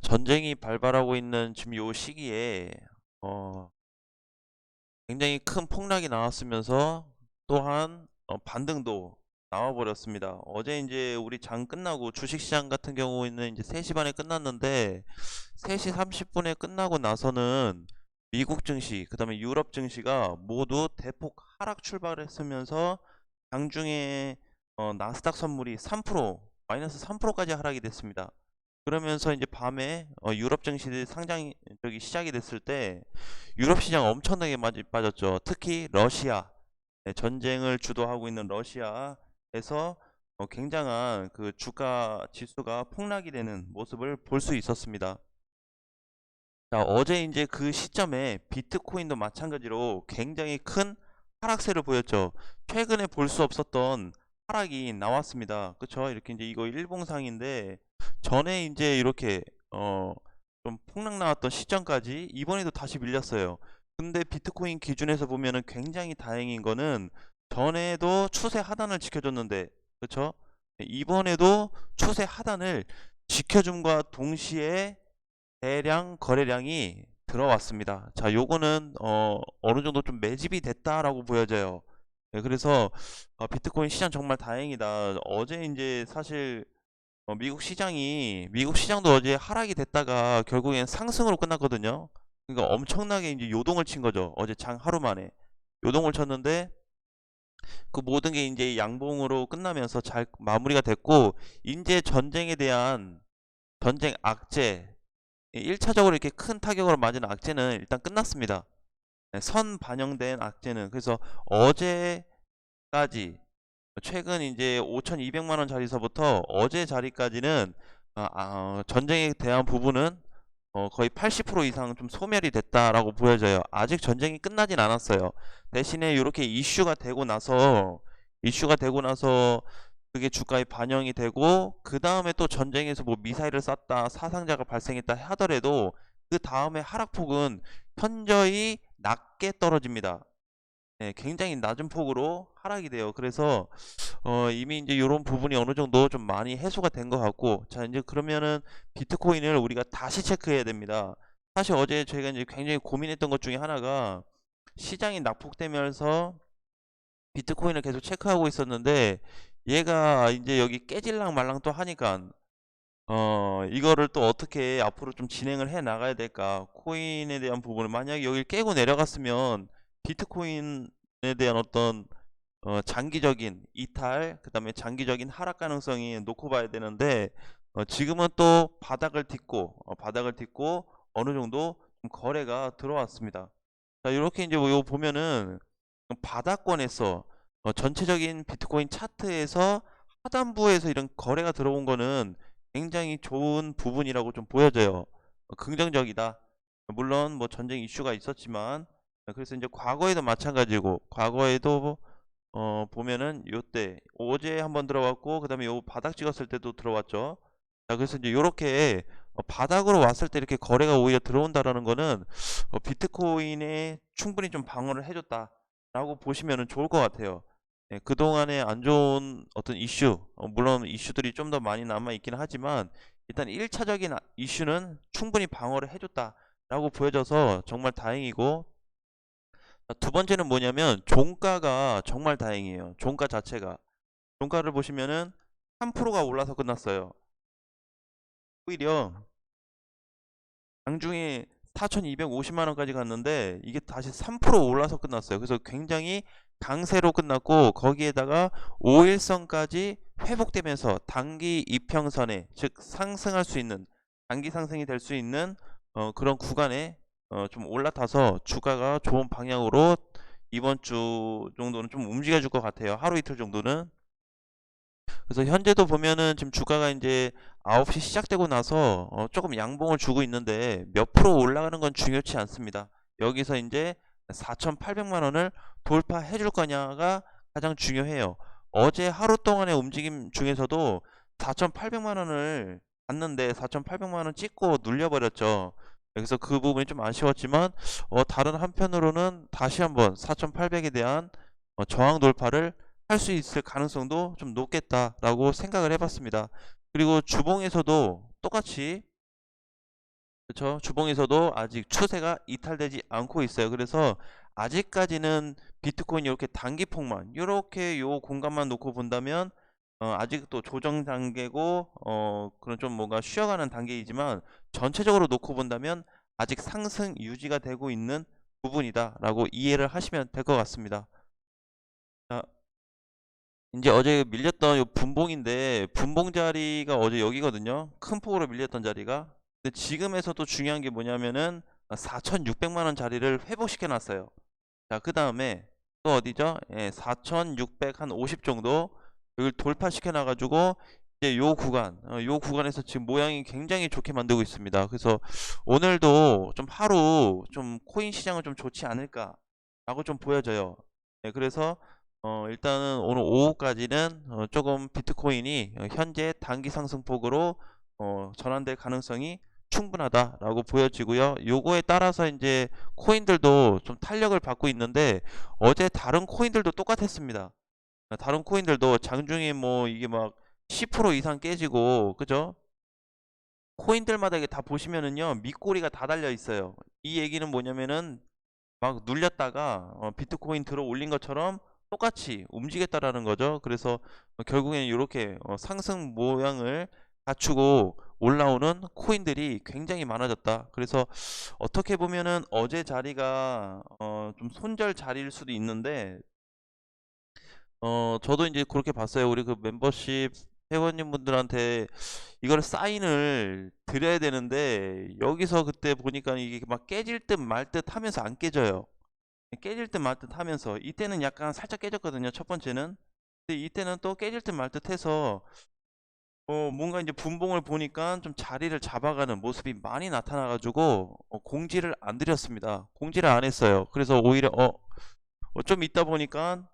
전쟁이 발발하고 있는 지금 요 시기에 어, 굉장히 큰 폭락이 나왔으면서 또한 반등도 나와버렸습니다. 어제 이제 우리 장 끝나고 주식시장 같은 경우에는 이제 3시 반에 끝났는데 3시 30분에 끝나고 나서는 미국 증시, 그 다음에 유럽 증시가 모두 대폭 하락 출발했으면서 장중에 나스닥 선물이 3% 마이너스 3%까지 하락이 됐습니다. 그러면서 이제 밤에 유럽 증시들이 상장 저기 시작이 됐을 때 유럽 시장 엄청나게 많이 빠졌죠. 특히 러시아, 전쟁을 주도하고 있는 러시아에서 굉장한 그 주가 지수가 폭락이 되는 모습을 볼 수 있었습니다. 자, 어제 이제 그 시점에 비트코인도 마찬가지로 굉장히 큰 하락세를 보였죠. 최근에 볼 수 없었던 하락이 나왔습니다. 그쵸? 이렇게 이제 이거 일봉상인데 전에 이제 이렇게 좀 폭락 나왔던 시점까지 이번에도 다시 밀렸어요. 근데 비트코인 기준에서 보면은 굉장히 다행인 거는 전에도 추세 하단을 지켜줬는데, 그쵸? 이번에도 추세 하단을 지켜줌과 동시에 대량 거래량이 들어왔습니다. 자, 요거는 어느 정도 좀 매집이 됐다라고 보여져요. 네, 그래서 비트코인 시장 정말 다행이다. 어제 이제 사실 미국 시장도 어제 하락이 됐다가 결국엔 상승으로 끝났거든요. 그러니까 엄청나게 이제 요동을 친 거죠. 어제 장 하루 만에 요동을 쳤는데 그 모든 게 이제 양봉으로 끝나면서 잘 마무리가 됐고, 이제 전쟁에 대한 전쟁 악재 1차적으로 이렇게 큰 타격을 맞은 악재는 일단 끝났습니다. 네, 선 반영된 악재는. 그래서 어제까지 최근 이제 5,200만 원짜리서부터 어제 자리까지는 전쟁에 대한 부분은 거의 80% 이상 좀 소멸이 됐다라고 보여져요. 아직 전쟁이 끝나진 않았어요. 대신에 이렇게 이슈가 되고 나서 그게 주가에 반영이 되고, 그 다음에 또 전쟁에서 뭐 미사일을 쐈다, 사상자가 발생했다 하더라도 그 다음에 하락폭은 현저히 낮게 떨어집니다. 네, 굉장히 낮은 폭으로 하락이 돼요. 그래서 이미 이제 이런 부분이 어느 정도 좀 많이 해소가 된 것 같고, 자, 이제 그러면은 비트코인을 우리가 다시 체크해야 됩니다. 사실 어제 저희가 이제 굉장히 고민했던 것 중에 하나가 시장이 낙폭되면서 비트코인을 계속 체크하고 있었는데 얘가 이제 여기 깨질랑 말랑 또 하니까 이거를 또 어떻게 앞으로 좀 진행을 해 나가야 될까? 코인에 대한 부분을 만약에 여기 깨고 내려갔으면 비트코인에 대한 어떤 장기적인 이탈, 그 다음에 장기적인 하락 가능성이 놓고 봐야 되는데, 지금은 또 바닥을 딛고 어느 정도 좀 거래가 들어왔습니다. 자, 이렇게 이제 뭐 보면은 바닥권에서 전체적인 비트코인 차트에서 하단부에서 이런 거래가 들어온 거는 굉장히 좋은 부분이라고 좀 보여져요. 긍정적이다. 물론 뭐 전쟁 이슈가 있었지만, 그래서 이제 과거에도 마찬가지고, 과거에도 보면은 요때 어제 한번 들어왔고, 그 다음에 요 바닥 찍었을 때도 들어왔죠. 자, 그래서 이제 요렇게 바닥으로 왔을 때 이렇게 거래가 오히려 들어온다라는 거는 비트코인에 충분히 좀 방어를 해줬다라고 보시면은 좋을 것 같아요. 네, 그동안에 안 좋은 어떤 이슈, 물론 이슈들이 좀 더 많이 남아 있기는 하지만 일단 1차적인 이슈는 충분히 방어를 해줬다라고 보여져서 정말 다행이고, 두 번째는 뭐냐면 종가가 정말 다행이에요. 종가 자체가. 종가를 보시면은 3%가 올라서 끝났어요. 오히려 장중에 4,250만 원까지 갔는데 이게 다시 3% 올라서 끝났어요. 그래서 굉장히 강세로 끝났고, 거기에다가 5일선까지 회복되면서 단기 이평선에, 즉 상승할 수 있는, 단기 상승이 될 수 있는 그런 구간에 좀 올라타서 주가가 좋은 방향으로 이번 주 정도는 좀 움직여 줄 것 같아요. 하루 이틀 정도는. 그래서 현재도 보면은 지금 주가가 이제 9시 시작되고 나서 조금 양봉을 주고 있는데 몇 프로 올라가는 건 중요치 않습니다. 여기서 이제 4,800만 원을 돌파해 줄 거냐가 가장 중요해요. 어제 하루 동안의 움직임 중에서도 4,800만 원을 봤는데 4,800만 원 찍고 눌려버렸죠. 그래서 그 부분이 좀 아쉬웠지만, 다른 한편으로는 다시 한번 4,800에 대한 저항 돌파를 할 수 있을 가능성도 좀 높겠다라고 생각을 해봤습니다. 그리고 주봉에서도 똑같이 그렇죠. 주봉에서도 아직 추세가 이탈되지 않고 있어요. 그래서 아직까지는 비트코인 이렇게 단기 폭만 이렇게 요 공간만 놓고 본다면 아직도 조정 단계고 그런 좀 뭔가 쉬어가는 단계이지만 전체적으로 놓고 본다면 아직 상승 유지가 되고 있는 부분이다라고 이해를 하시면 될 것 같습니다. 자, 이제 어제 밀렸던 요 분봉인데 분봉 자리가 어제 여기거든요. 큰 폭으로 밀렸던 자리가. 근데 지금에서도 중요한 게 뭐냐면은 4,600만 원 자리를 회복시켜 놨어요. 자, 그 다음에 또 어디죠? 예, 4,600 한 50 정도 여기를 돌파시켜 놔가지고 이제 요 구간에서 지금 모양이 굉장히 좋게 만들고 있습니다. 그래서 오늘도 좀 하루 좀 코인 시장은 좀 좋지 않을까라고 좀 보여져요. 예, 그래서 일단은 오늘 오후까지는 조금 비트코인이 현재 단기 상승폭으로 전환될 가능성이 충분하다라고 보여지고요. 요거에 따라서 이제 코인들도 좀 탄력을 받고 있는데 어제 다른 코인들도 똑같았습니다. 다른 코인들도 장중에 뭐 이게 막 10% 이상 깨지고 그죠? 코인들마다 이게 다 보시면은요 밑꼬리가 다 달려 있어요. 이 얘기는 뭐냐면은 막 눌렸다가 비트코인 들어 올린 것처럼 똑같이 움직였다라는 거죠. 그래서 결국에는 이렇게 상승 모양을 갖추고 올라오는 코인들이 굉장히 많아졌다. 그래서 어떻게 보면은 어제 자리가 좀 손절 자리일 수도 있는데 저도 이제 그렇게 봤어요. 우리 그 멤버십 회원님분들한테 이걸 사인을 드려야 되는데 여기서 그때 보니까 이게 막 깨질 듯 말 듯 하면서 안 깨져요. 깨질 듯 말 듯 하면서 이때는 약간 살짝 깨졌거든요. 첫 번째는. 근데 이때는 또 깨질 듯 말 듯 해서 뭔가 이제 분봉을 보니까 좀 자리를 잡아가는 모습이 많이 나타나가지고 공지를 안 드렸습니다. 공지를 안 했어요. 그래서 오히려 좀 있다 보니까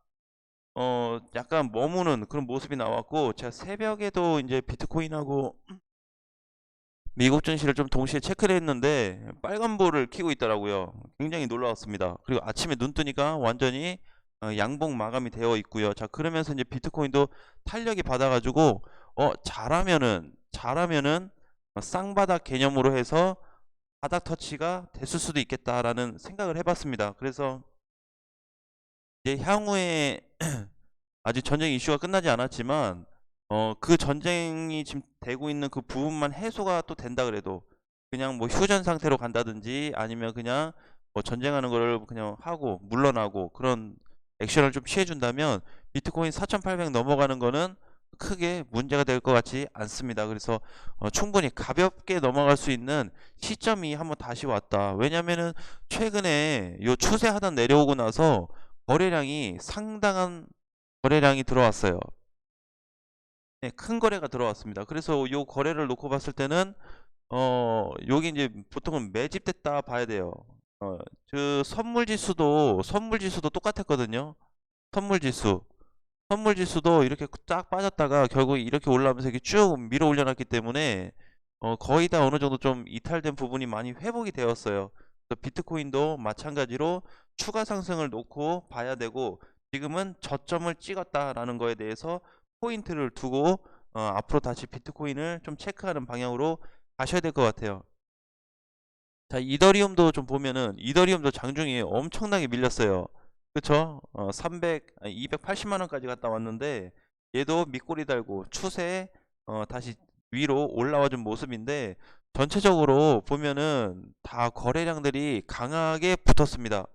약간 머무는 그런 모습이 나왔고 제가 새벽에도 이제 비트코인하고 미국 증시를 좀 동시에 체크를 했는데 빨간불을 켜고 있더라고요. 굉장히 놀라웠습니다. 그리고 아침에 눈 뜨니까 완전히 양봉 마감이 되어 있고요. 자, 그러면서 이제 비트코인도 탄력이 받아가지고 잘하면은 쌍바닥 개념으로 해서 바닥 터치가 됐을 수도 있겠다라는 생각을 해봤습니다. 그래서 이제 향후에 아직 전쟁 이슈가 끝나지 않았지만 그 전쟁이 지금 되고 있는 그 부분만 해소가 또 된다 그래도 그냥 뭐 휴전 상태로 간다든지 아니면 그냥 뭐 전쟁하는 거를 그냥 하고 물러나고 그런 액션을 좀 취해 준다면 비트코인 4,800 넘어가는 거는 크게 문제가 될 것 같지 않습니다. 그래서 충분히 가볍게 넘어갈 수 있는 시점이 한번 다시 왔다. 왜냐면은 최근에 요 추세 하단 내려오고 나서 거래량이 상당한 거래량이 들어왔어요. 네, 큰 거래가 들어왔습니다. 그래서 요 거래를 놓고 봤을 때는 여기 이제 보통은 매집됐다 봐야 돼요. 그 선물 지수도 똑같았거든요. 선물 지수. 선물 지수도 이렇게 쫙 빠졌다가 결국 이렇게 올라오면서 이렇게 쭉 밀어 올려놨기 때문에 거의 다 어느 정도 좀 이탈된 부분이 많이 회복이 되었어요. 그래서 비트코인도 마찬가지로 추가 상승을 놓고 봐야 되고 지금은 저점을 찍었다라는 거에 대해서 포인트를 두고 앞으로 다시 비트코인을 좀 체크하는 방향으로 가셔야 될 것 같아요. 자, 이더리움도 좀 보면은 이더리움도 장중에 엄청나게 밀렸어요. 그쵸? 280만 원까지 갔다 왔는데 얘도 밑꼬리 달고 추세에 다시 위로 올라와 준 모습인데 전체적으로 보면은 다 거래량들이 강하게 붙었습니다.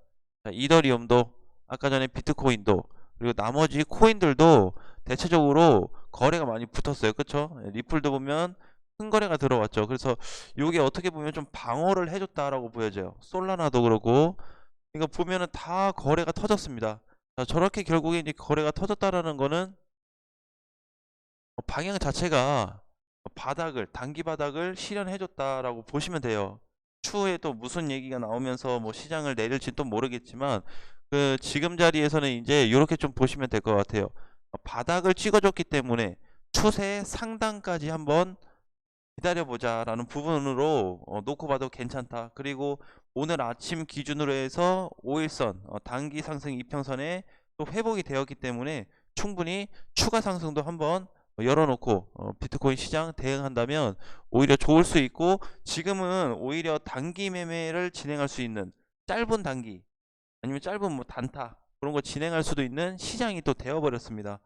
자, 이더리움도 아까 전에 비트코인도 그리고 나머지 코인들도 대체적으로 거래가 많이 붙었어요. 그쵸? 리플도 보면 큰 거래가 들어왔죠. 그래서 이게 어떻게 보면 좀 방어를 해줬다라고 보여져요. 솔라나도 그렇고 이거 보면은 다 거래가 터졌습니다. 자, 저렇게 결국에 이제 거래가 터졌다라는 거는 방향 자체가 단기 바닥을 실현해줬다라고 보시면 돼요. 추후에 또 무슨 얘기가 나오면서 뭐 시장을 내릴지 또 모르겠지만 그 지금 자리에서는 이제 이렇게 좀 보시면 될 것 같아요. 바닥을 찍어줬기 때문에 추세 상단까지 한번 기다려보자 라는 부분으로 놓고 봐도 괜찮다. 그리고 오늘 아침 기준으로 해서 5일선 단기 상승 이평선에 또 회복이 되었기 때문에 충분히 추가 상승도 한번 열어놓고 비트코인 시장 대응한다면 오히려 좋을 수 있고, 지금은 오히려 단기 매매를 진행할 수 있는, 짧은 단기 아니면 짧은 뭐 단타 그런 거 진행할 수도 있는 시장이 또 되어버렸습니다.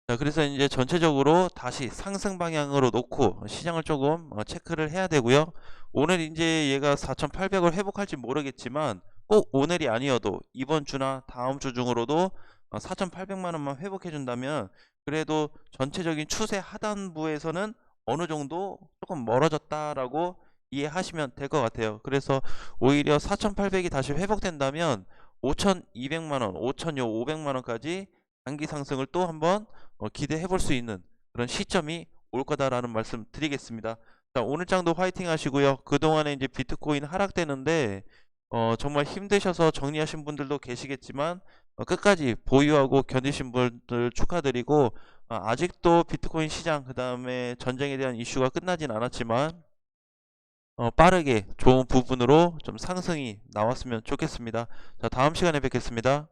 자, 그래서 이제 전체적으로 다시 상승 방향으로 놓고 시장을 조금 체크를 해야 되고요. 오늘 이제 얘가 4,800을 회복할지 모르겠지만, 꼭 오늘이 아니어도 이번 주나 다음 주 중으로도 4,800만 원만 회복해 준다면 그래도 전체적인 추세 하단부에서는 어느 정도 조금 멀어졌다라고 이해하시면 될 것 같아요. 그래서 오히려 4,800이 다시 회복된다면 5,200만 원, 5,500만 원까지 단기 상승을 또 한번 기대해 볼 수 있는 그런 시점이 올 거다라는 말씀 드리겠습니다. 자, 오늘 장도 화이팅 하시고요. 그동안에 이제 비트코인 하락되는데 정말 힘드셔서 정리하신 분들도 계시겠지만, 끝까지 보유하고 견디신 분들 축하드리고, 아직도 비트코인 시장, 그 다음에 전쟁에 대한 이슈가 끝나진 않았지만 빠르게 좋은 부분으로 좀 상승이 나왔으면 좋겠습니다. 자, 다음 시간에 뵙겠습니다.